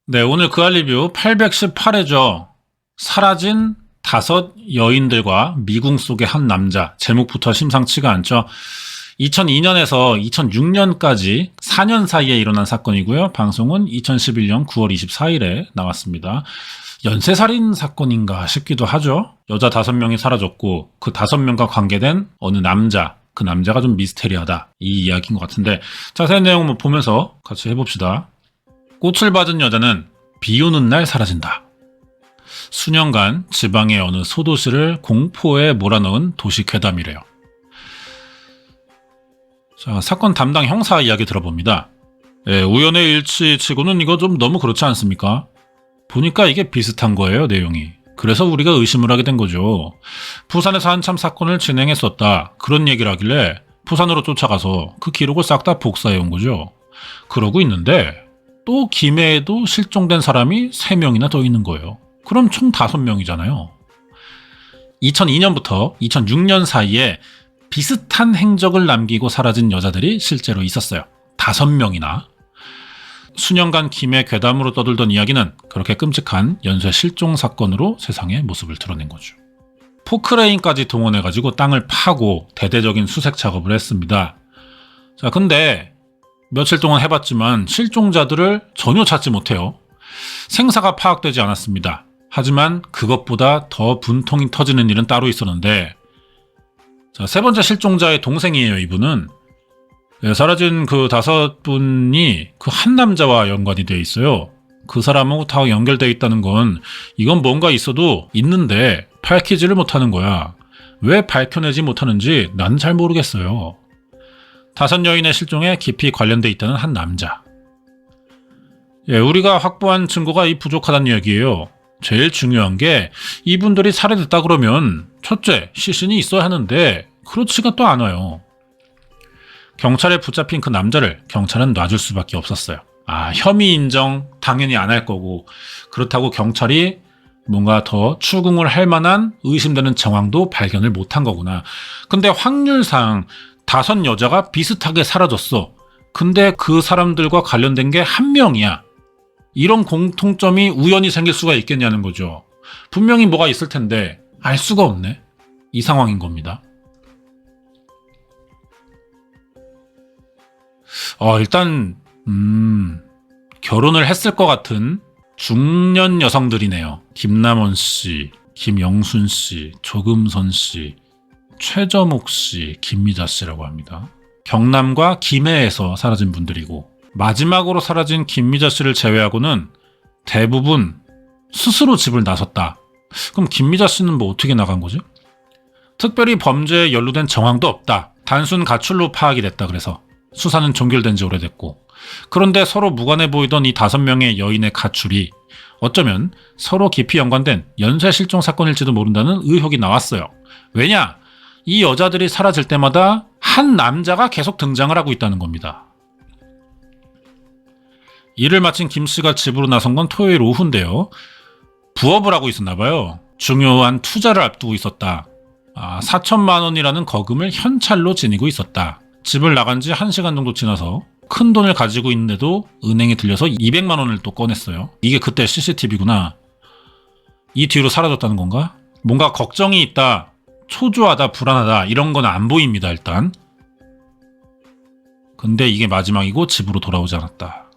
네, 오늘 그 할 리뷰 818회죠. 사라진 5 여인들과 미궁 속의 한 남자. 제목부터 심상치가 않죠. 2002년에서 2006년까지 4년 사이에 일어난 사건이고요. 방송은 2011년 9월 24일에 나왔습니다. 연쇄살인 사건인가 싶기도 하죠. 여자 5명이 사라졌고 그 5명과 관계된 어느 남자. 그 남자가 좀 미스테리하다. 이 이야기인 것 같은데 자세한 내용을 보면서 같이 해봅시다. 꽃을 받은 여자는 비 오는 날 사라진다. 수년간 지방의 어느 소도시를 공포에 몰아넣은 도시 괴담이래요. 자, 사건 담당 형사 이야기 들어봅니다. 우연의 일치치고는 이거 좀 너무 그렇지 않습니까? 보니까 이게 비슷한 거예요, 내용이. 그래서 우리가 의심을 하게 된 거죠. 부산에서 한참 사건을 진행했었다. 그런 얘기를 하길래 부산으로 쫓아가서 그 기록을 싹 다 복사해 온 거죠. 그러고 있는데 또 김해에도 실종된 사람이 3명이나 더 있는 거예요. 그럼 총 5명이잖아요. 2002년부터 2006년 사이에 비슷한 행적을 남기고 사라진 여자들이 실제로 있었어요. 5명이나. 수년간 김해 괴담으로 떠들던 이야기는 그렇게 끔찍한 연쇄 실종 사건으로 세상의 모습을 드러낸 거죠. 포크레인까지 동원해가지고 땅을 파고 대대적인 수색 작업을 했습니다. 자, 근데 며칠 동안 해봤지만 실종자들을 전혀 찾지 못해요. 생사가 파악되지 않았습니다. 하지만 그것보다 더 분통이 터지는 일은 따로 있었는데, 자, 3번째 실종자의 동생이에요, 이분은. 사라진 그 5분이 그 한 남자와 연관이 되어 있어요. 그 사람하고 다 연결되어 있다는 건 이건 뭔가 있어도 있는데 밝히지를 못하는 거야. 왜 밝혀내지 못하는지 난 잘 모르겠어요. 5 여인의 실종에 깊이 관련돼 있다는 한 남자. 우리가 확보한 증거가 부족하다는 이야기예요. 제일 중요한 게 이분들이 살해됐다 그러면 첫째, 시신이 있어야 하는데 그렇지가 또 않아요. 경찰에 붙잡힌 그 남자를 경찰은 놔줄 수밖에 없었어요. 혐의 인정 당연히 안 할 거고 그렇다고 경찰이 뭔가 더 추궁을 할 만한 의심되는 정황도 발견을 못한 거구나. 근데 확률상 5 여자가 비슷하게 사라졌어. 근데 그 사람들과 관련된 게 1명이야. 이런 공통점이 우연히 생길 수가 있겠냐는 거죠. 분명히 뭐가 있을 텐데 알 수가 없네. 이 상황인 겁니다. 일단 결혼을 했을 것 같은 중년 여성들이네요. 김남원 씨, 김영순 씨, 조금선 씨, 최저목 씨, 김미자 씨라고 합니다. 경남과 김해에서 사라진 분들이고 마지막으로 사라진 김미자 씨를 제외하고는 대부분 스스로 집을 나섰다. 그럼 김미자 씨는 뭐 어떻게 나간 거죠? 특별히 범죄에 연루된 정황도 없다. 단순 가출로 파악이 됐다. 그래서 수사는 종결된 지 오래됐고 그런데 서로 무관해 보이던 이 5명의 여인의 가출이 어쩌면 서로 깊이 연관된 연쇄 실종 사건일지도 모른다는 의혹이 나왔어요. 왜냐? 이 여자들이 사라질 때마다 한 남자가 계속 등장을 하고 있다는 겁니다. 일을 마친 김 씨가 집으로 나선 건 토요일 오후인데요. 부업을 하고 있었나 봐요. 중요한 투자를 앞두고 있었다. 4천만 원이라는 거금을 현찰로 지니고 있었다. 집을 나간 지 1시간 정도 지나서 큰 돈을 가지고 있는데도 은행에 들려서 200만 원을 또 꺼냈어요. 이게 그때 CCTV구나. 이 뒤로 사라졌다는 건가? 뭔가 걱정이 있다, 초조하다, 불안하다 이런 건 안 보입니다, 일단. 근데 이게 마지막이고 집으로 돌아오지 않았다.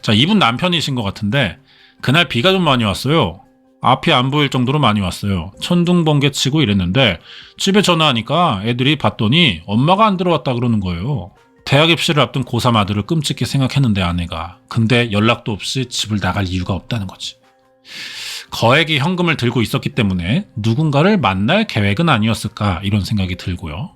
자, 이분 남편이신 것 같은데 그날 비가 좀 많이 왔어요. 앞이 안 보일 정도로 많이 왔어요. 천둥번개 치고 이랬는데 집에 전화하니까 애들이 봤더니 엄마가 안 들어왔다 그러는 거예요. 대학 입시를 앞둔 고3 아들을 끔찍히 생각했는데 아내가. 근데 연락도 없이 집을 나갈 이유가 없다는 거지. 거액의 현금을 들고 있었기 때문에 누군가를 만날 계획은 아니었을까 이런 생각이 들고요.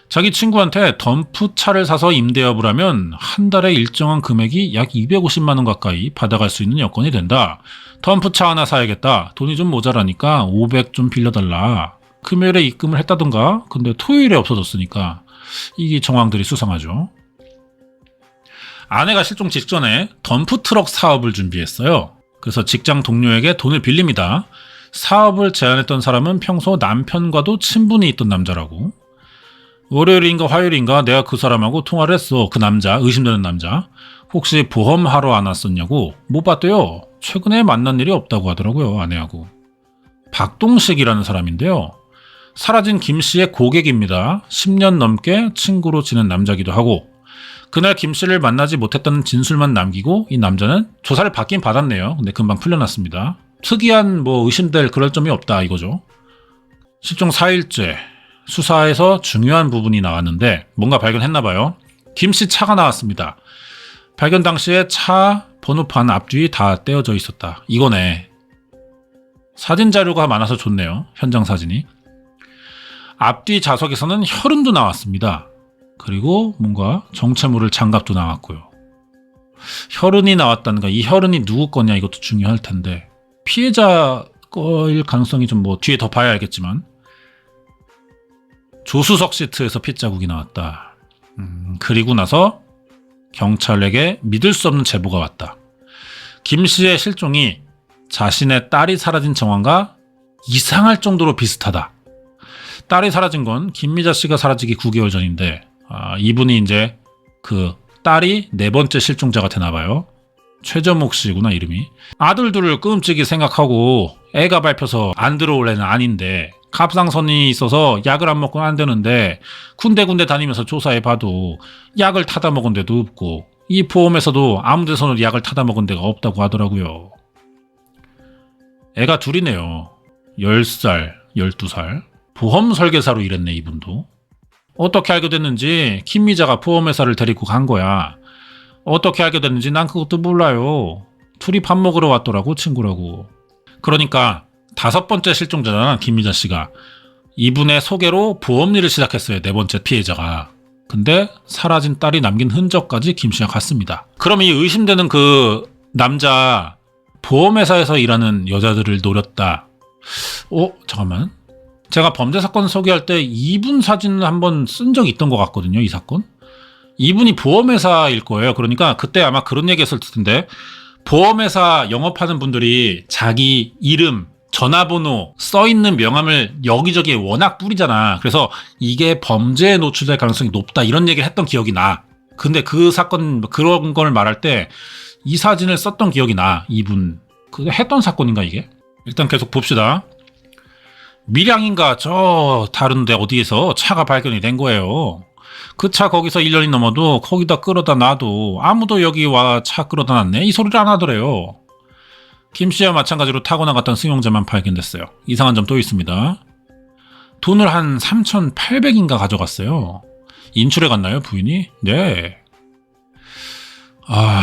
자기 친구한테 덤프차를 사서 임대업을 하면 한 달에 일정한 금액이 약 250만 원 가까이 받아갈 수 있는 여건이 된다. 덤프차 하나 사야겠다. 돈이 좀 모자라니까 500 좀 빌려달라. 금요일에 입금을 했다던가. 근데 토요일에 없어졌으니까 이게 정황들이 수상하죠. 아내가 실종 직전에 덤프트럭 사업을 준비했어요. 그래서 직장 동료에게 돈을 빌립니다. 사업을 제안했던 사람은 평소 남편과도 친분이 있던 남자라고. 월요일인가 화요일인가 내가 그 사람하고 통화를 했어. 그 남자, 의심되는 남자. 혹시 보험하러 안 왔었냐고? 못 봤대요. 최근에 만난 일이 없다고 하더라고요, 아내하고. 박동식이라는 사람인데요. 사라진 김 씨의 고객입니다. 10년 넘게 친구로 지낸 남자기도 하고, 그날 김 씨를 만나지 못했다는 진술만 남기고 이 남자는 조사를 받긴 받았네요. 근데 금방 풀려났습니다. 특이한 의심될 그럴 점이 없다 이거죠. 실종 4일째 수사에서 중요한 부분이 나왔는데 뭔가 발견했나 봐요. 김 씨 차가 나왔습니다. 발견 당시에 차 번호판 앞뒤 다 떼어져 있었다. 이거네. 사진 자료가 많아서 좋네요. 현장 사진이. 앞뒤 좌석에서는 혈흔도 나왔습니다. 그리고 뭔가 정체모를 장갑도 나왔고요. 혈흔이 나왔다는 거, 이 혈흔이 누구 거냐 이것도 중요할 텐데 피해자 거일 가능성이 좀 뒤에 더 봐야 알겠지만 조수석 시트에서 핏자국이 나왔다. 그리고 나서 경찰에게 믿을 수 없는 제보가 왔다. 김 씨의 실종이 자신의 딸이 사라진 정황과 이상할 정도로 비슷하다. 딸이 사라진 건 김미자 씨가 사라지기 9개월 전인데 이분이 이제 그 딸이 4번째 실종자가 되나봐요. 최저목 씨구나 이름이. 아들 둘을 끔찍이 생각하고 애가 밟혀서 안 들어올 애는 아닌데 갑상선이 있어서 약을 안 먹고는 안 되는데 군데군데 다니면서 조사해봐도 약을 타다 먹은 데도 없고 이 보험에서도 아무 데서는 약을 타다 먹은 데가 없다고 하더라고요. 애가 둘이네요. 10살, 12살. 보험 설계사로 일했네 이분도. 어떻게 알게 됐는지 김미자가 보험회사를 데리고 간 거야. 어떻게 알게 됐는지 난 그것도 몰라요. 둘이 밥 먹으러 왔더라고 친구라고. 그러니까 5번째 실종자잖아 김미자 씨가. 이분의 소개로 보험 일을 시작했어요. 4번째 피해자가. 근데 사라진 딸이 남긴 흔적까지 김 씨가 갔습니다. 그럼 이 의심되는 그 남자 보험회사에서 일하는 여자들을 노렸다. 잠깐만. 제가 범죄사건 소개할 때 이분 사진을 한번 쓴 적이 있던 것 같거든요. 이 사건. 이분이 보험회사일 거예요. 그러니까 그때 아마 그런 얘기 했을 텐데 보험회사 영업하는 분들이 자기 이름, 전화번호 써있는 명함을 여기저기에 워낙 뿌리잖아. 그래서 이게 범죄에 노출될 가능성이 높다 이런 얘기를 했던 기억이 나. 근데 그 사건 그런 걸 말할 때 이 사진을 썼던 기억이 나. 이분. 했던 사건인가 이게? 일단 계속 봅시다. 밀양인가 저 다른데 어디에서 차가 발견이 된 거예요. 그 차 거기서 1년이 넘어도 거기다 끌어다 놔도 아무도 여기 와 차 끌어다 놨네 이 소리를 안 하더래요. 김 씨와 마찬가지로 타고 나갔던 승용차만 발견됐어요. 이상한 점 또 있습니다. 돈을 한 3,800인가 가져갔어요. 인출해 갔나요 부인이? 네.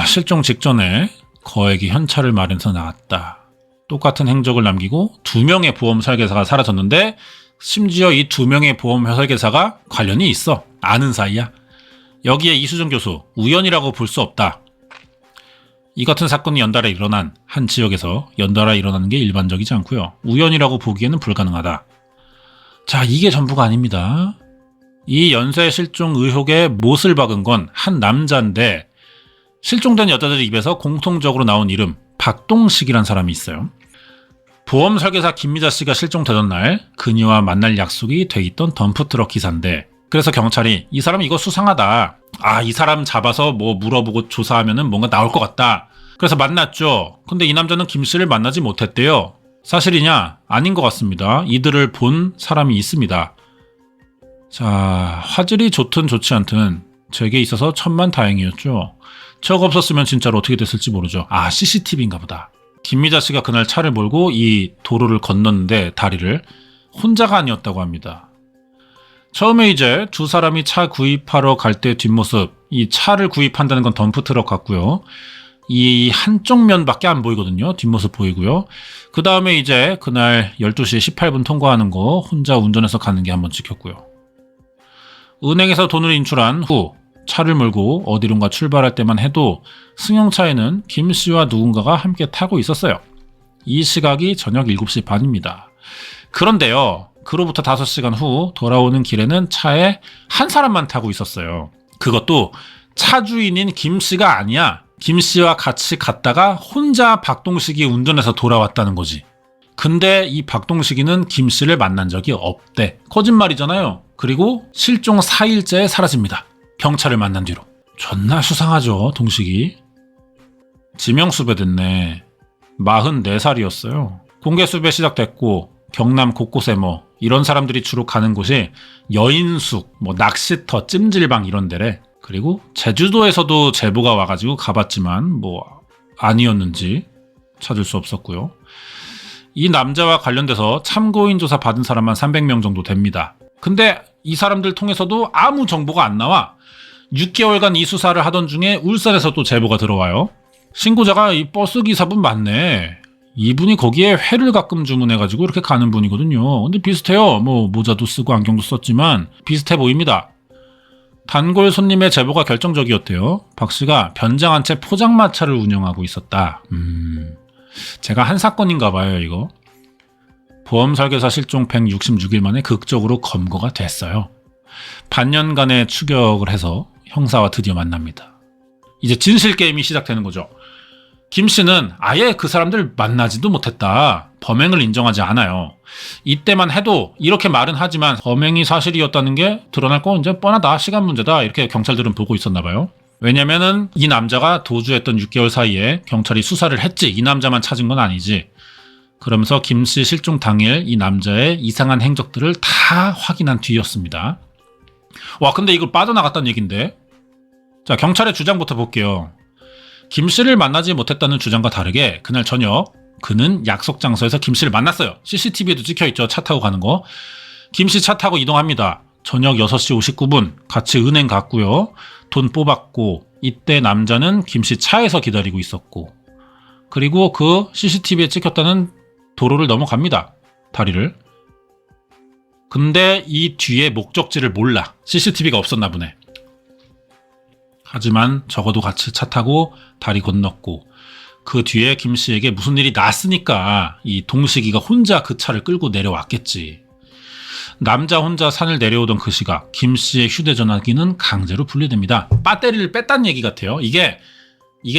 실종 직전에 거액이 현찰을 마련해서 나왔다. 똑같은 행적을 남기고 2명의 보험 설계사가 사라졌는데 심지어 이 2명의 보험 설계사가 관련이 있어. 아는 사이야. 여기에 이수정 교수 우연이라고 볼 수 없다. 이 같은 사건이 연달아 일어난 한 지역에서 연달아 일어나는 게 일반적이지 않고요. 우연이라고 보기에는 불가능하다. 자, 이게 전부가 아닙니다. 이 연쇄 실종 의혹에 못을 박은 건 한 남자인데 실종된 여자들 입에서 공통적으로 나온 이름 박동식이란 사람이 있어요. 보험 설계사 김미자 씨가 실종되던 날 그녀와 만날 약속이 돼 있던 덤프트럭 기사인데 그래서 경찰이 이 사람 이거 수상하다. 이 사람 잡아서 물어보고 조사하면은 뭔가 나올 것 같다. 그래서 만났죠. 근데 이 남자는 김 씨를 만나지 못했대요. 사실이냐? 아닌 것 같습니다. 이들을 본 사람이 있습니다. 자, 화질이 좋든 좋지 않든 제게 있어서 천만다행이었죠. 저거 없었으면 진짜로 어떻게 됐을지 모르죠. CCTV인가 보다. 김미자 씨가 그날 차를 몰고 이 도로를 건넜는데 다리를 혼자가 아니었다고 합니다. 처음에 이제 두 사람이 차 구입하러 갈 때 뒷모습, 이 차를 구입한다는 건 덤프트럭 같고요. 이 한쪽 면밖에 안 보이거든요. 뒷모습 보이고요. 그 다음에 이제 그날 12시 18분 통과하는 거 혼자 운전해서 가는 게 한번 찍혔고요. 은행에서 돈을 인출한 후 차를 몰고 어디론가 출발할 때만 해도 승용차에는 김 씨와 누군가가 함께 타고 있었어요. 이 시각이 저녁 7시 반입니다. 그런데요. 그로부터 5시간 후 돌아오는 길에는 차에 한 사람만 타고 있었어요. 그것도 차 주인인 김 씨가 아니야. 김 씨와 같이 갔다가 혼자 박동식이 운전해서 돌아왔다는 거지. 근데 이 박동식이는 김 씨를 만난 적이 없대. 거짓말이잖아요. 그리고 실종 4일째에 사라집니다. 경찰을 만난 뒤로. 존나 수상하죠, 동식이. 지명수배 됐네. 44살이었어요. 공개수배 시작됐고 경남 곳곳에 뭐 이런 사람들이 주로 가는 곳이 여인숙, 뭐 낚시터, 찜질방 이런 데래. 그리고 제주도에서도 제보가 와가지고 가봤지만 뭐 아니었는지 찾을 수 없었고요. 이 남자와 관련돼서 참고인 조사 받은 사람만 300명 정도 됩니다. 근데 이 사람들 통해서도 아무 정보가 안 나와. 6개월간 이 수사를 하던 중에 울산에서 또 제보가 들어와요. 신고자가 이 버스 기사분 맞네. 이분이 거기에 회를 가끔 주문해가지고 이렇게 가는 분이거든요. 근데 비슷해요. 뭐 모자도 쓰고 안경도 썼지만 비슷해 보입니다. 단골 손님의 제보가 결정적이었대요. 박 씨가 변장한 채 포장마차를 운영하고 있었다. 제가 한 사건인가 봐요, 이거. 보험 설계사 실종 166일 만에 극적으로 검거가 됐어요. 반년간의 추격을 해서 형사와 드디어 만납니다. 이제 진실 게임이 시작되는 거죠. 김 씨는 아예 그 사람들 만나지도 못했다. 범행을 인정하지 않아요. 이때만 해도 이렇게 말은 하지만 범행이 사실이었다는 게 드러날 건 이제 뻔하다. 시간 문제다. 이렇게 경찰들은 보고 있었나 봐요. 왜냐면은 이 남자가 도주했던 6개월 사이에 경찰이 수사를 했지. 이 남자만 찾은 건 아니지. 그러면서 김 씨 실종 당일 이 남자의 이상한 행적들을 다 확인한 뒤였습니다. 와, 근데 이걸 빠져나갔다는 얘긴데. 자, 경찰의 주장부터 볼게요. 김 씨를 만나지 못했다는 주장과 다르게 그날 저녁 그는 약속 장소에서 김 씨를 만났어요. CCTV에도 찍혀있죠. 차 타고 가는 거. 김 씨 차 타고 이동합니다. 저녁 6시 59분 같이 은행 갔고요. 돈 뽑았고 이때 남자는 김 씨 차에서 기다리고 있었고 그리고 그 CCTV에 찍혔다는 도로를 넘어갑니다. 다리를. 근데 이 뒤에 목적지를 몰라. CCTV가 없었나 보네. 하지만 적어도 같이 차 타고 다리 건넜고 그 뒤에 김 씨에게 무슨 일이 났으니까 이 동식이가 혼자 그 차를 끌고 내려왔겠지. 남자 혼자 산을 내려오던 그 시각 김 씨의 휴대전화기는 강제로 분리됩니다. 배터리를 뺐다는 얘기 같아요. 이게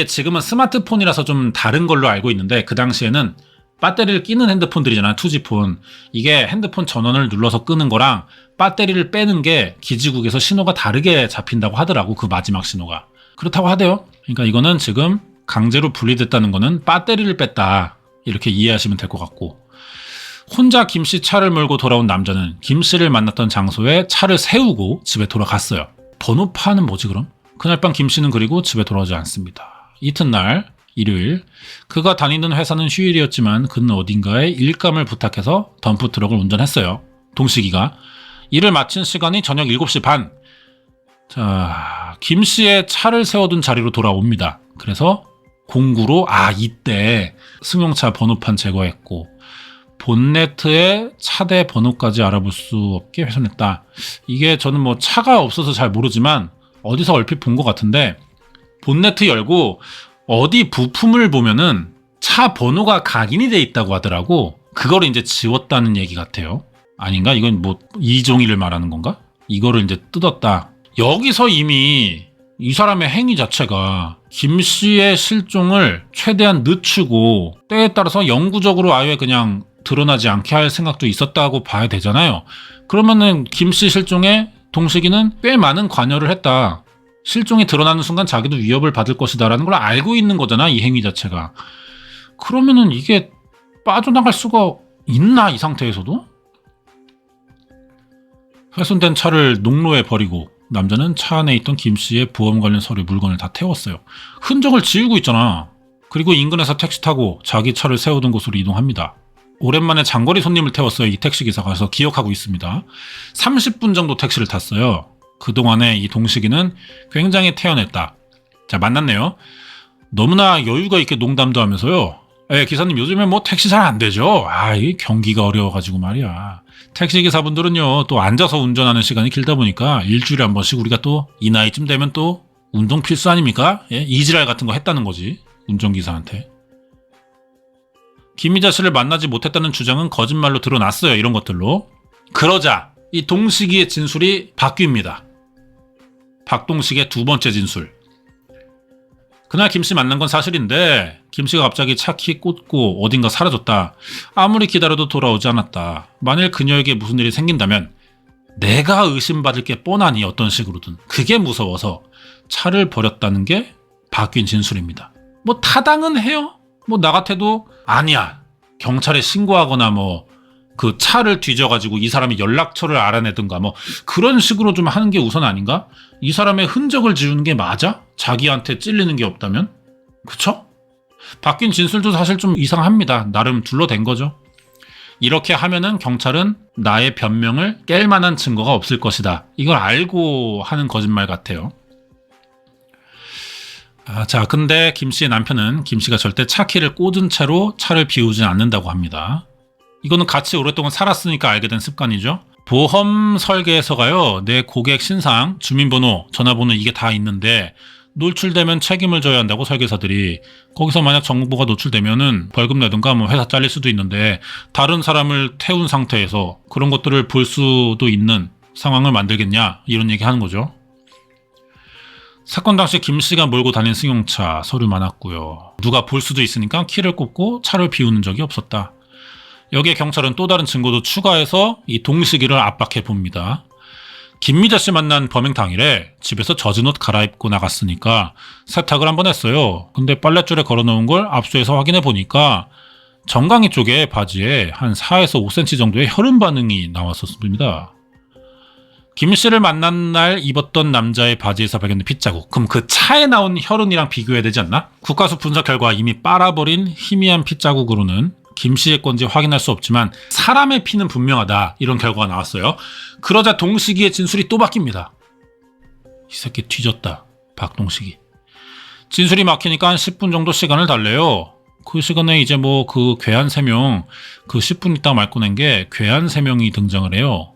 지금은 스마트폰이라서 좀 다른 걸로 알고 있는데 그 당시에는 배터리를 끼는 핸드폰들이잖아요. 투지폰. 이게 핸드폰 전원을 눌러서 끄는 거랑 배터리를 빼는 게 기지국에서 신호가 다르게 잡힌다고 하더라고. 그 마지막 신호가. 그렇다고 하대요. 그러니까 이거는 지금 강제로 분리됐다는 거는 배터리를 뺐다. 이렇게 이해하시면 될 것 같고. 혼자 김 씨 차를 몰고 돌아온 남자는 김 씨를 만났던 장소에 차를 세우고 집에 돌아갔어요. 번호판은 뭐지 그럼? 그날 밤 김 씨는 그리고 집에 돌아오지 않습니다. 이튿날 일요일 그가 다니는 회사는 휴일이었지만 그는 어딘가에 일감을 부탁해서 덤프트럭을 운전했어요. 동식이가. 일을 마친 시간이 저녁 7시 반. 자, 김 씨의 차를 세워둔 자리로 돌아옵니다. 그래서 공구로 이때 승용차 번호판 제거했고 본네트에 차대 번호까지 알아볼 수 없게 훼손했다. 이게 저는 뭐 차가 없어서 잘 모르지만 어디서 얼핏 본 것 같은데 본네트 열고 어디 부품을 보면은 차 번호가 각인이 돼 있다고 하더라고. 그거를 이제 지웠다는 얘기 같아요. 아닌가? 이건 뭐 이종일을 말하는 건가? 이거를 이제 뜯었다. 여기서 이미 이 사람의 행위 자체가 김 씨의 실종을 최대한 늦추고 때에 따라서 영구적으로 아예 그냥 드러나지 않게 할 생각도 있었다고 봐야 되잖아요. 그러면은 김 씨 실종에 동식이는 꽤 많은 관여를 했다. 실종이 드러나는 순간 자기도 위협을 받을 것이다라는 걸 알고 있는 거잖아, 이 행위 자체가. 그러면은 이게 빠져나갈 수가 있나, 이 상태에서도? 훼손된 차를 농로에 버리고 남자는 차 안에 있던 김 씨의 보험 관련 서류 물건을 다 태웠어요. 흔적을 지우고 있잖아. 그리고 인근에서 택시 타고 자기 차를 세우던 곳으로 이동합니다. 오랜만에 장거리 손님을 태웠어요. 이 택시기사가. 그래서 기억하고 있습니다. 30분 정도 택시를 탔어요. 그동안에 이 동식이는 굉장히 태연했다. 자, 만났네요. 너무나 여유가 있게 농담도 하면서요. 기사님 요즘에 뭐 택시 잘 안 되죠? 이 경기가 어려워가지고 말이야. 택시기사분들은요 또 앉아서 운전하는 시간이 길다 보니까 일주일에 한 번씩 우리가 또 이 나이쯤 되면 또 운동 필수 아닙니까? 이지랄 같은 거 했다는 거지. 운전기사한테. 김희자 씨를 만나지 못했다는 주장은 거짓말로 드러났어요. 이런 것들로. 그러자 이 동식이의 진술이 바뀝니다. 박동식의 두 번째 진술. 그날 김씨 만난 건 사실인데 김씨가 갑자기 차키 꽂고 어딘가 사라졌다. 아무리 기다려도 돌아오지 않았다. 만일 그녀에게 무슨 일이 생긴다면 내가 의심받을 게 뻔하니 어떤 식으로든 그게 무서워서 차를 버렸다는 게 바뀐 진술입니다. 뭐 타당은 해요. 뭐 나 같아도 아니야. 경찰에 신고하거나 뭐 그 차를 뒤져가지고 이 사람이 연락처를 알아내든가 뭐 그런 식으로 좀 하는 게 우선 아닌가? 이 사람의 흔적을 지우는 게 맞아? 자기한테 찔리는 게 없다면? 그쵸? 바뀐 진술도 사실 좀 이상합니다. 나름 둘러댄 거죠. 이렇게 하면은 경찰은 나의 변명을 깰 만한 증거가 없을 것이다. 이걸 알고 하는 거짓말 같아요. 자, 근데 김 씨의 남편은 김 씨가 절대 차 키를 꽂은 채로 차를 비우진 않는다고 합니다. 이거는 같이 오랫동안 살았으니까 알게 된 습관이죠. 보험 설계에서가요, 내 고객 신상, 주민번호, 전화번호 이게 다 있는데 노출되면 책임을 져야 한다고 설계사들이. 거기서 만약 정보가 노출되면은 벌금 내든가 뭐 회사 잘릴 수도 있는데 다른 사람을 태운 상태에서 그런 것들을 볼 수도 있는 상황을 만들겠냐 이런 얘기 하는 거죠. 사건 당시 김 씨가 몰고 다닌 승용차 서류 많았고요. 누가 볼 수도 있으니까 키를 꽂고 차를 비우는 적이 없었다. 여기에 경찰은 또 다른 증거도 추가해서 이 동식이를 압박해 봅니다. 김미자 씨 만난 범행 당일에 집에서 젖은 옷 갈아입고 나갔으니까 세탁을 한번 했어요. 근데 빨랫줄에 걸어놓은 걸 압수해서 확인해 보니까 정강이 쪽에 바지에 한 4에서 5cm 정도의 혈흔 반응이 나왔었습니다. 김 씨를 만난 날 입었던 남자의 바지에서 발견된 핏자국. 그럼 그 차에 나온 혈흔이랑 비교해야 되지 않나? 국가수 분석 결과 이미 빨아버린 희미한 핏자국으로는 김 씨의 건지 확인할 수 없지만 사람의 피는 분명하다. 이런 결과가 나왔어요. 그러자 동식이의 진술이 또 바뀝니다. 이 새끼 뒤졌다. 박동식이. 진술이 막히니까 한 10분 정도 시간을 달래요. 그 시간에 이제 뭐 그 괴한 3명, 그 10분 있다 말 꺼낸 게 괴한 3명이 등장을 해요.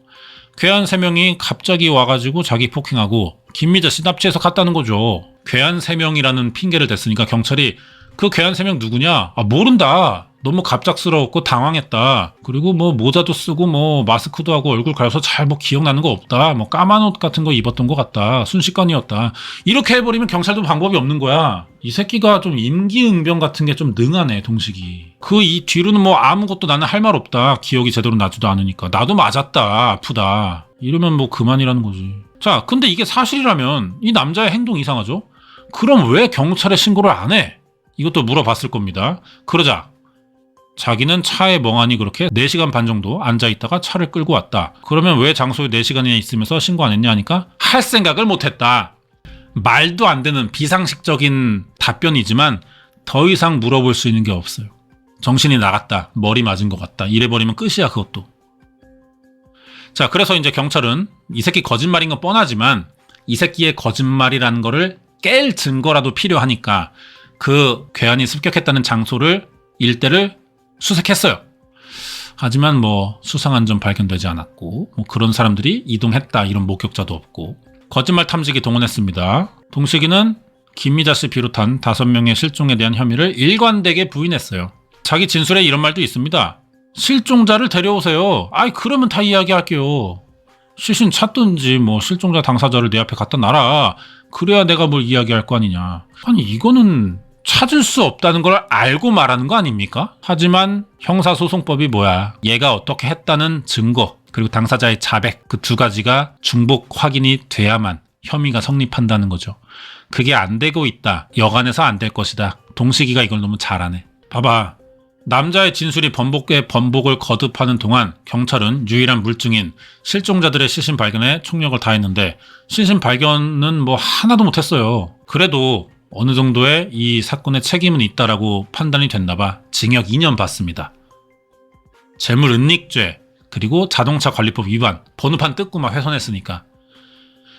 괴한 3명이 갑자기 와가지고 자기 폭행하고 김미자 씨 납치해서 갔다는 거죠. 괴한 3명이라는 핑계를 댔으니까 경찰이 그 괴한 3명 누구냐? 모른다. 너무 갑작스러웠고 당황했다. 그리고 뭐 모자도 쓰고 뭐 마스크도 하고 얼굴 가려서 잘 뭐 기억나는 거 없다. 뭐 까만 옷 같은 거 입었던 것 같다. 순식간이었다. 이렇게 해버리면 경찰도 방법이 없는 거야. 이 새끼가 좀 임기응변 같은 게 좀 능하네, 동식이. 그 이 뒤로는 뭐 아무것도 나는 할 말 없다. 기억이 제대로 나지도 않으니까. 나도 맞았다. 아프다. 이러면 뭐 그만이라는 거지. 자, 근데 이게 사실이라면 이 남자의 행동 이상하죠? 그럼 왜 경찰에 신고를 안 해? 이것도 물어봤을 겁니다. 그러자 자기는 차에 멍하니 그렇게 4시간 반 정도 앉아있다가 차를 끌고 왔다. 그러면 왜 장소에 4시간이나 있으면서 신고 안 했냐 하니까 할 생각을 못했다. 말도 안 되는 비상식적인 답변이지만 더 이상 물어볼 수 있는 게 없어요. 정신이 나갔다. 머리 맞은 것 같다. 이래버리면 끝이야, 그것도. 자, 그래서 이제 경찰은 이 새끼 거짓말인 건 뻔하지만 이 새끼의 거짓말이라는 거를 깰 증거라도 필요하니까 그 괴한이 습격했다는 장소를 일대를 수색했어요. 하지만 뭐 수상한 점 발견되지 않았고 뭐 그런 사람들이 이동했다 이런 목격자도 없고 거짓말 탐지기 동원했습니다. 동식이는 김미자 씨 비롯한 5명의 실종에 대한 혐의를 일관되게 부인했어요. 자기 진술에 이런 말도 있습니다. 실종자를 데려오세요. 아이 그러면 다 이야기할게요. 시신 찾든지 뭐 실종자 당사자를 내 앞에 갖다 놔라. 그래야 내가 뭘 이야기할 거 아니냐. 아니 이거는 찾을 수 없다는 걸 알고 말하는 거 아닙니까? 하지만 형사소송법이 뭐야. 얘가 어떻게 했다는 증거 그리고 당사자의 자백 그 2가지가 중복 확인이 돼야만 혐의가 성립한다는 거죠. 그게 안 되고 있다. 여간해서 안 될 것이다. 동식이가 이걸 너무 잘하네. 봐봐. 남자의 진술이 번복을 거듭하는 동안 경찰은 유일한 물증인 실종자들의 시신 발견에 총력을 다했는데 시신 발견은 뭐 하나도 못했어요. 그래도 어느 정도의 이 사건의 책임은 있다라고 판단이 됐나봐. 징역 2년 받습니다. 재물은닉죄 그리고 자동차 관리법 위반 번호판 뜯고 막 훼손했으니까.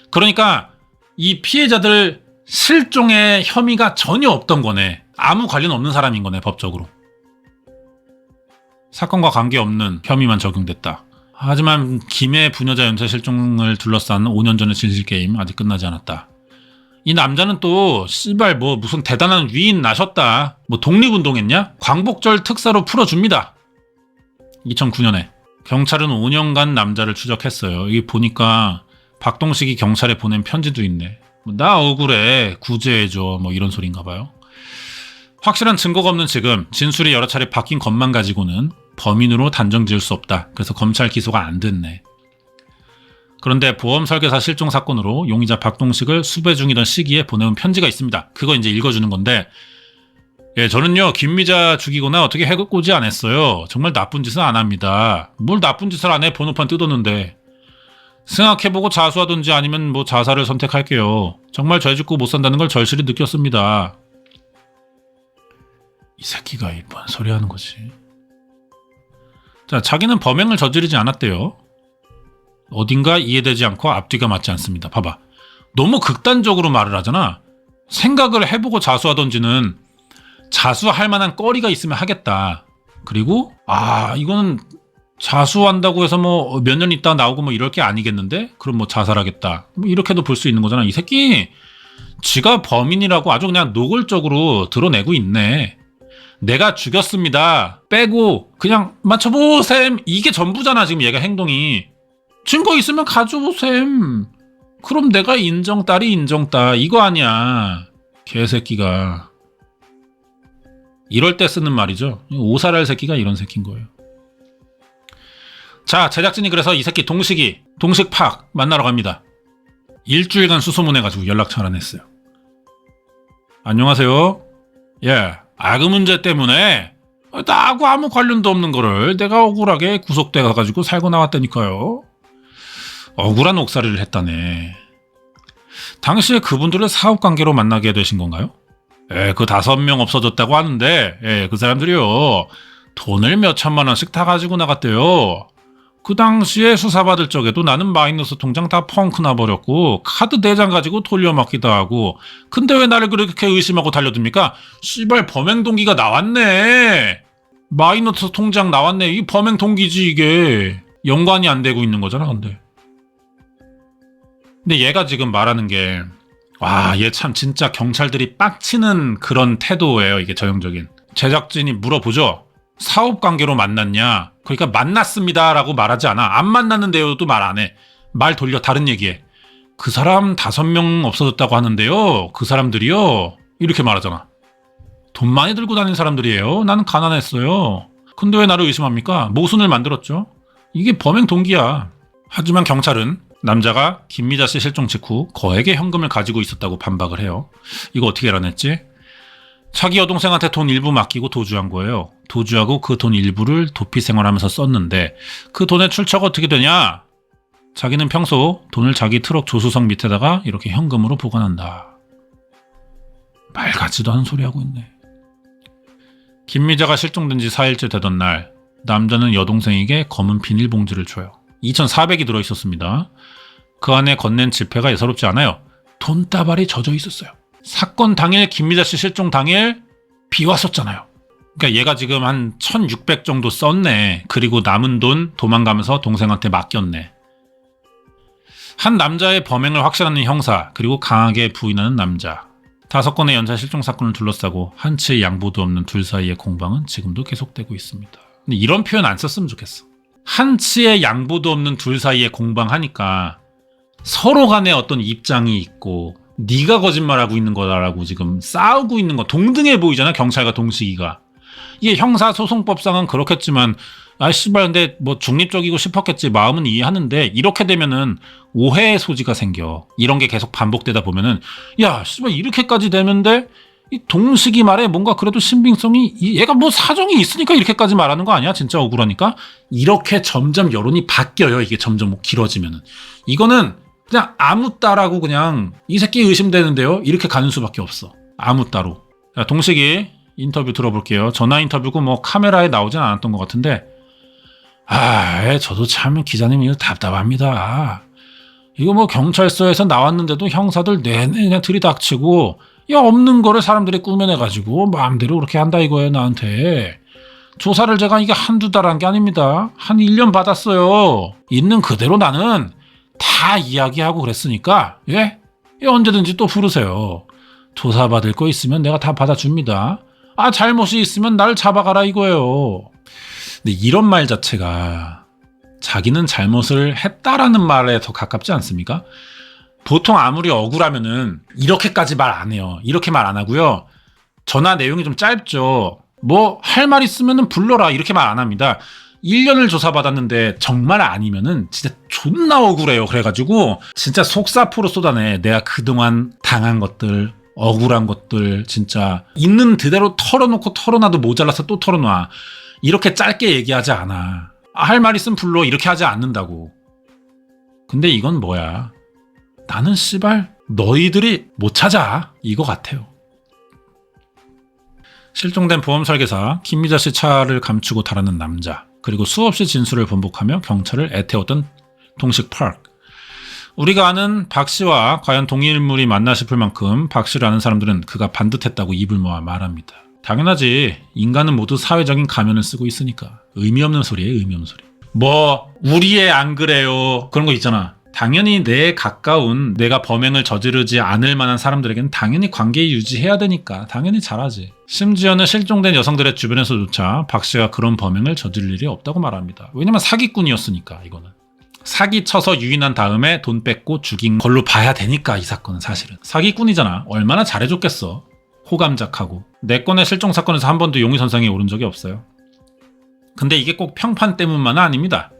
그러니까 이 피해자들 실종의 혐의가 전혀 없던 거네. 아무 관련 없는 사람인 거네 법적으로. 사건과 관계없는 혐의만 적용됐다. 하지만 김해 부녀자 연쇄 실종을 둘러싼 5년 전의 진실게임 아직 끝나지 않았다. 이 남자는 또 씨발 뭐 무슨 대단한 위인 나셨다. 뭐 독립운동했냐? 광복절 특사로 풀어줍니다. 2009년에 경찰은 5년간 남자를 추적했어요. 이게 보니까 박동식이 경찰에 보낸 편지도 있네. 나 억울해 구제해줘 뭐 이런 소린가 봐요. 확실한 증거가 없는 지금 진술이 여러 차례 바뀐 것만 가지고는 범인으로 단정 지을 수 없다. 그래서 검찰 기소가 안 됐네. 그런데 보험 설계사 실종 사건으로 용의자 박동식을 수배 중이던 시기에 보내온 편지가 있습니다. 그거 이제 읽어주는 건데 예, 저는요, 김미자 죽이거나 어떻게 해코지 안 했어요. 정말 나쁜 짓은 안 합니다. 뭘 나쁜 짓을 안 해, 번호판 뜯었는데. 생각해보고 자수하든지 아니면 뭐 자살을 선택할게요. 정말 죄 짓고 못 산다는 걸 절실히 느꼈습니다. 이 새끼가 뭔 소리 하는 거지. 자, 자기는 범행을 저지르지 않았대요. 어딘가 이해되지 않고 앞뒤가 맞지 않습니다. 봐봐. 너무 극단적으로 말을 하잖아. 생각을 해보고 자수하던지는 자수할 만한 거리가 있으면 하겠다. 그리고 이거는 자수한다고 해서 뭐 몇 년 있다 나오고 뭐 이럴 게 아니겠는데? 그럼 뭐 자살하겠다. 뭐 이렇게도 볼 수 있는 거잖아. 이 새끼 지가 범인이라고 아주 그냥 노골적으로 드러내고 있네. 내가 죽였습니다. 빼고 그냥 맞춰보셈. 이게 전부잖아 지금 얘가 행동이. 증거 있으면 가져오셈. 그럼 내가 인정 딸이 인정 딸 이거 아니야. 개새끼가. 이럴 때 쓰는 말이죠. 오살할 새끼가 이런 새끼인 거예요. 자, 제작진이 그래서 이 새끼 동식팍 만나러 갑니다. 일주일간 수소문해가지고 연락처 안 했어요. 안녕하세요. 예, 그 문제 때문에 나하고 아무 관련도 없는 거를 내가 억울하게 구속돼 가가지고 살고 나왔다니까요. 억울한 옥살이를 했다네. 당시에 그분들을 사업관계로 만나게 되신 건가요? 예, 그 5명 없어졌다고 하는데, 예, 그 사람들이요. 돈을 몇 천만 원씩 다 가지고 나갔대요. 그 당시에 수사받을 적에도 나는 마이너스 통장 다 펑크 나버렸고 카드 4장 가지고 돌려막기도 하고 근데 왜 나를 그렇게 의심하고 달려듭니까? 씨발 범행 동기가 나왔네. 마이너스 통장 나왔네. 이 범행 동기지 이게. 연관이 안 되고 있는 거잖아 근데 얘가 지금 말하는 게 얘 참 진짜 경찰들이 빡치는 그런 태도예요. 이게 전형적인. 제작진이 물어보죠. 사업관계로 만났냐? 그러니까 만났습니다 라고 말하지 않아. 안 만났는데요도 말 안 해. 말 돌려 다른 얘기해. 그 사람 5명 없어졌다고 하는데요. 그 사람들이요. 이렇게 말하잖아. 돈 많이 들고 다니는 사람들이에요. 나는 가난했어요. 근데 왜 나를 의심합니까? 모순을 만들었죠. 이게 범행 동기야. 하지만 경찰은 남자가 김미자 씨 실종 직후 거액의 현금을 가지고 있었다고 반박을 해요. 이거 어떻게 알아냈지? 자기 여동생한테 돈 일부 맡기고 도주한 거예요. 도주하고 그 돈 일부를 도피 생활하면서 썼는데 그 돈의 출처가 어떻게 되냐? 자기는 평소 돈을 자기 트럭 조수석 밑에다가 이렇게 현금으로 보관한다. 말 같지도 않은 소리 하고 있네. 김미자가 실종된 지 4일째 되던 날 남자는 여동생에게 검은 비닐봉지를 줘요. 2,400이 들어있었습니다. 그 안에 건넨 지폐가 예사롭지 않아요. 돈다발이 젖어 있었어요. 사건 당일 김미자 씨 실종 당일 비 왔었잖아요. 그러니까 얘가 지금 한 1,600 정도 썼네. 그리고 남은 돈 도망가면서 동생한테 맡겼네. 한 남자의 범행을 확신하는 형사 그리고 강하게 부인하는 남자. 5건의 연쇄 실종 사건을 둘러싸고 한치의 양보도 없는 둘 사이의 공방은 지금도 계속되고 있습니다. 근데 이런 표현 안 썼으면 좋겠어. 한치의 양보도 없는 둘 사이의 공방하니까 서로 간에 어떤 입장이 있고 네가 거짓말하고 있는 거다라고 지금 싸우고 있는 거 동등해 보이잖아. 경찰과 동식이가. 이게 형사소송법상은 그렇겠지만 씨발 근데 뭐 중립적이고 싶었겠지. 마음은 이해하는데 이렇게 되면은 오해의 소지가 생겨. 이런 게 계속 반복되다 보면은 야 씨발 이렇게까지 되는데 이 동식이 말에 뭔가 그래도 신빙성이 얘가 뭐 사정이 있으니까 이렇게까지 말하는 거 아니야? 진짜 억울하니까. 이렇게 점점 여론이 바뀌어요. 이게 점점 길어지면은. 이거는 그냥 아무 따라고 그냥 이 새끼 의심되는데요. 이렇게 가는 수밖에 없어. 아무 따로. 자, 동식이 인터뷰 들어볼게요. 전화 인터뷰고 뭐 카메라에 나오진 않았던 것 같은데 저도 참 기자님 이거 답답합니다. 이거 뭐 경찰서에서 나왔는데도 형사들 내내 그냥 들이닥치고 없는 거를 사람들이 꾸며내가지고 마음대로 그렇게 한다 이거예요 나한테. 조사를 제가 이게 한두 달 한 게 아닙니다. 한 1년 받았어요. 있는 그대로 나는 다 이야기하고 그랬으니까 언제든지 또 부르세요. 조사받을 거 있으면 내가 다 받아줍니다. 잘못이 있으면 날 잡아가라 이거예요. 근데 이런 말 자체가 자기는 잘못을 했다라는 말에 더 가깝지 않습니까? 보통 아무리 억울하면은 이렇게까지 말 안 해요. 이렇게 말 안 하고요. 전화 내용이 좀 짧죠. 뭐 할 말 있으면은 불러라 이렇게 말 안 합니다. 1년을 조사받았는데 정말 아니면은 진짜 존나 억울해요. 그래가지고 진짜 속사포로 쏟아내. 내가 그동안 당한 것들 억울한 것들 진짜 있는 그대로 털어놓고 털어놔도 모자라서 또 털어놔. 이렇게 짧게 얘기하지 않아. 할 말 있으면 불러. 이렇게 하지 않는다고. 근데 이건 뭐야? 나는 씨발 너희들이 못 찾아. 이거 같아요. 실종된 보험 설계사 김미자 씨 차를 감추고 달아난 남자, 그리고 수없이 진술을 번복하며 경찰을 애태웠던 동식 파크. 우리가 아는 박 씨와 과연 동일인물이 맞나 싶을 만큼 박 씨를 아는 사람들은 그가 반듯했다고 입을 모아 말합니다. 당연하지. 인간은 모두 사회적인 가면을 쓰고 있으니까. 의미 없는 소리예요. 의미 없는 소리. 뭐 우리 애 안 그래요. 그런 거 있잖아. 당연히 내 가까운 내가 범행을 저지르지 않을 만한 사람들에게는 당연히 관계 유지해야 되니까 당연히 잘하지. 심지어는 실종된 여성들의 주변에서조차 박 씨가 그런 범행을 저지를 일이 없다고 말합니다. 왜냐면 사기꾼이었으니까. 이거는 사기쳐서 유인한 다음에 돈 뺏고 죽인 걸로 봐야 되니까. 이 사건은 사실은 사기꾼이잖아. 얼마나 잘해줬겠어. 호감작하고. 내 건의 실종 사건에서 한 번도 용의선상에 오른 적이 없어요. 근데 이게 꼭 평판 때문만은 아닙니다.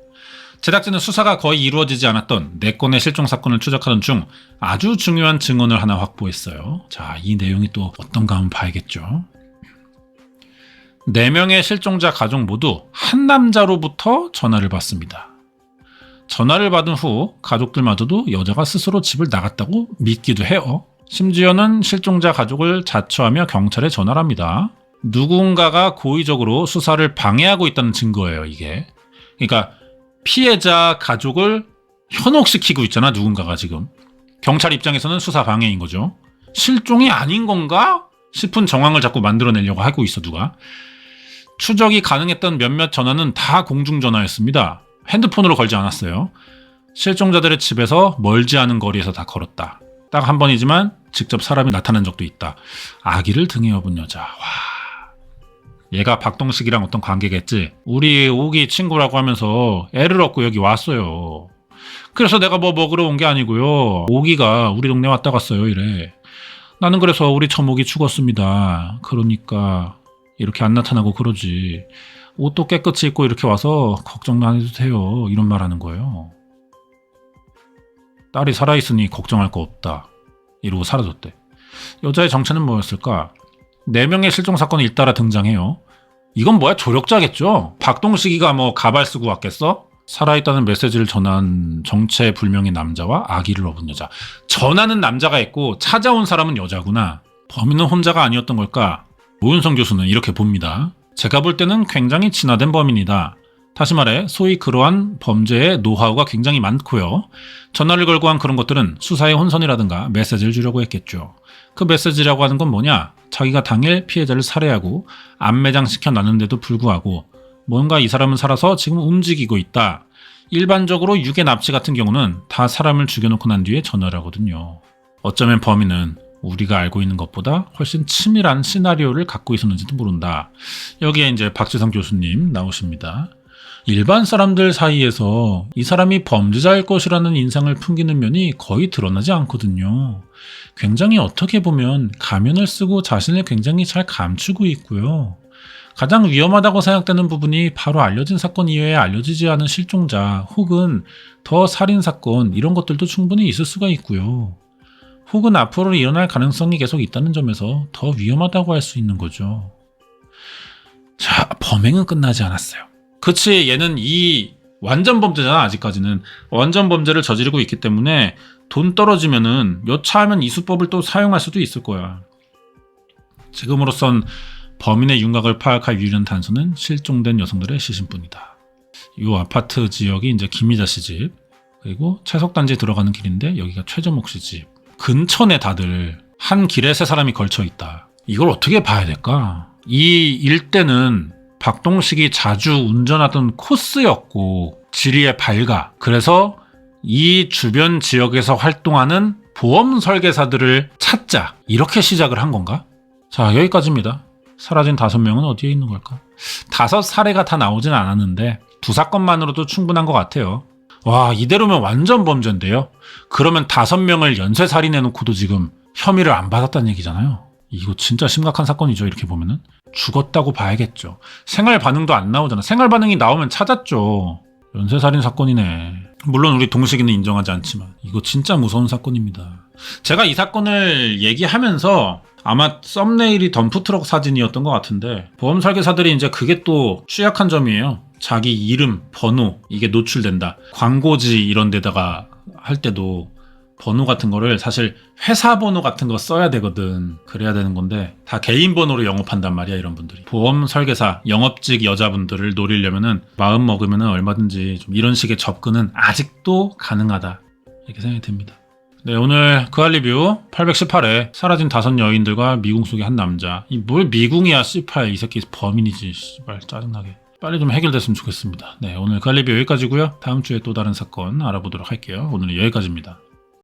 제작진은 수사가 거의 이루어지지 않았던 네 건의 실종 사건을 추적하던 중 아주 중요한 증언을 하나 확보했어요. 자, 이 내용이 또 어떤가 한번 봐야겠죠. 4명의 실종자 가족 모두 한 남자로부터 전화를 받습니다. 전화를 받은 후 가족들마저도 여자가 스스로 집을 나갔다고 믿기도 해요. 심지어는 실종자 가족을 자처하며 경찰에 전화를 합니다. 누군가가 고의적으로 수사를 방해하고 있다는 증거예요, 이게. 그러니까 피해자 가족을 현혹시키고 있잖아, 누군가가 지금. 경찰 입장에서는 수사 방해인 거죠. 실종이 아닌 건가 싶은 정황을 자꾸 만들어내려고 하고 있어, 누가. 추적이 가능했던 몇몇 전화는 다 공중전화였습니다. 핸드폰으로 걸지 않았어요. 실종자들의 집에서 멀지 않은 거리에서 다 걸었다. 딱 한 번이지만 직접 사람이 나타난 적도 있다. 아기를 등에 업은 여자. 와. 얘가 박동식이랑 어떤 관계겠지. 우리 오기 친구라고 하면서 애를 얻고 여기 왔어요. 그래서 내가 뭐 먹으러 온 게 아니고요. 오기가 우리 동네 왔다 갔어요. 이래. 나는 그래서 우리 처목이 죽었습니다. 그러니까 이렇게 안 나타나고 그러지. 옷도 깨끗이 입고 이렇게 와서 걱정도 안 해도 돼요. 이런 말 하는 거예요. 딸이 살아있으니 걱정할 거 없다. 이러고 사라졌대. 여자의 정체는 뭐였을까? 4명의 실종 사건이 잇따라 등장해요. 이건 뭐야? 조력자겠죠? 박동식이가 뭐 가발 쓰고 왔겠어? 살아있다는 메시지를 전한 정체 불명의 남자와 아기를 업은 여자. 전하는 남자가 있고 찾아온 사람은 여자구나. 범인은 혼자가 아니었던 걸까? 오윤성 교수는 이렇게 봅니다. 제가 볼 때는 굉장히 진화된 범인이다. 다시 말해 소위 그러한 범죄의 노하우가 굉장히 많고요. 전화를 걸고 한 그런 것들은 수사의 혼선이라든가 메시지를 주려고 했겠죠. 그 메시지라고 하는 건 뭐냐? 자기가 당일 피해자를 살해하고 안매장시켜 놨는데도 불구하고 뭔가 이 사람은 살아서 지금 움직이고 있다. 일반적으로 유괴 납치 같은 경우는 다 사람을 죽여놓고 난 뒤에 전화를 하거든요. 어쩌면 범인은 우리가 알고 있는 것보다 훨씬 치밀한 시나리오를 갖고 있었는지도 모른다. 여기에 이제 박지성 교수님 나오십니다. 일반 사람들 사이에서 이 사람이 범죄자일 것이라는 인상을 풍기는 면이 거의 드러나지 않거든요. 굉장히 어떻게 보면 가면을 쓰고 자신을 굉장히 잘 감추고 있고요. 가장 위험하다고 생각되는 부분이 바로 알려진 사건 이외에 알려지지 않은 실종자 혹은 더 살인사건 이런 것들도 충분히 있을 수가 있고요. 혹은 앞으로 일어날 가능성이 계속 있다는 점에서 더 위험하다고 할 수 있는 거죠. 자, 범행은 끝나지 않았어요. 그치, 얘는 이 완전 범죄잖아. 아직까지는 완전 범죄를 저지르고 있기 때문에 돈 떨어지면은 여차하면 이 수법을 또 사용할 수도 있을 거야. 지금으로선 범인의 윤곽을 파악할 유일한 단서는 실종된 여성들의 시신뿐이다. 이 아파트 지역이 이제 김미자 씨 집, 그리고 채석단지에 들어가는 길인데 여기가 최정목 씨 집. 근처네 다들 한 길에 3사람이 걸쳐 있다. 이걸 어떻게 봐야 될까? 이 일대는 박동식이 자주 운전하던 코스였고 지리에 밝아. 그래서 이 주변 지역에서 활동하는 보험 설계사들을 찾자. 이렇게 시작을 한 건가? 자, 여기까지입니다. 사라진 5명은 어디에 있는 걸까? 5 사례가 다 나오진 않았는데 2 사건만으로도 충분한 것 같아요. 와, 이대로면 완전 범죄인데요? 그러면 5명을 연쇄살인해놓고도 지금 혐의를 안 받았다는 얘기잖아요. 이거 진짜 심각한 사건이죠. 이렇게 보면은. 죽었다고 봐야겠죠. 생활 반응도 안 나오잖아. 생활 반응이 나오면 찾았죠. 연쇄살인 사건이네. 물론 우리 동식이는 인정하지 않지만 이거 진짜 무서운 사건입니다. 제가 이 사건을 얘기하면서 아마 썸네일이 덤프트럭 사진이었던 것 같은데 보험 설계사들이 이제 그게 또 취약한 점이에요. 자기 이름, 번호 이게 노출된다. 광고지 이런 데다가 할 때도 번호 같은 거를 사실 회사 번호 같은 거 써야 되거든. 그래야 되는 건데 다 개인 번호로 영업한단 말이야 이런 분들이. 보험 설계사, 영업직 여자분들을 노리려면은 마음 먹으면은 얼마든지 좀 이런 식의 접근은 아직도 가능하다. 이렇게 생각이 듭니다. 네, 오늘 그할 리뷰 818회 사라진 5여인들과 미궁 속의 한 남자. 이 뭘 미궁이야 씨발 이 새끼 범인이지 씨발 짜증나게. 빨리 좀 해결됐으면 좋겠습니다. 네, 오늘 그할 리뷰 여기까지고요. 다음 주에 또 다른 사건 알아보도록 할게요. 오늘은 여기까지입니다.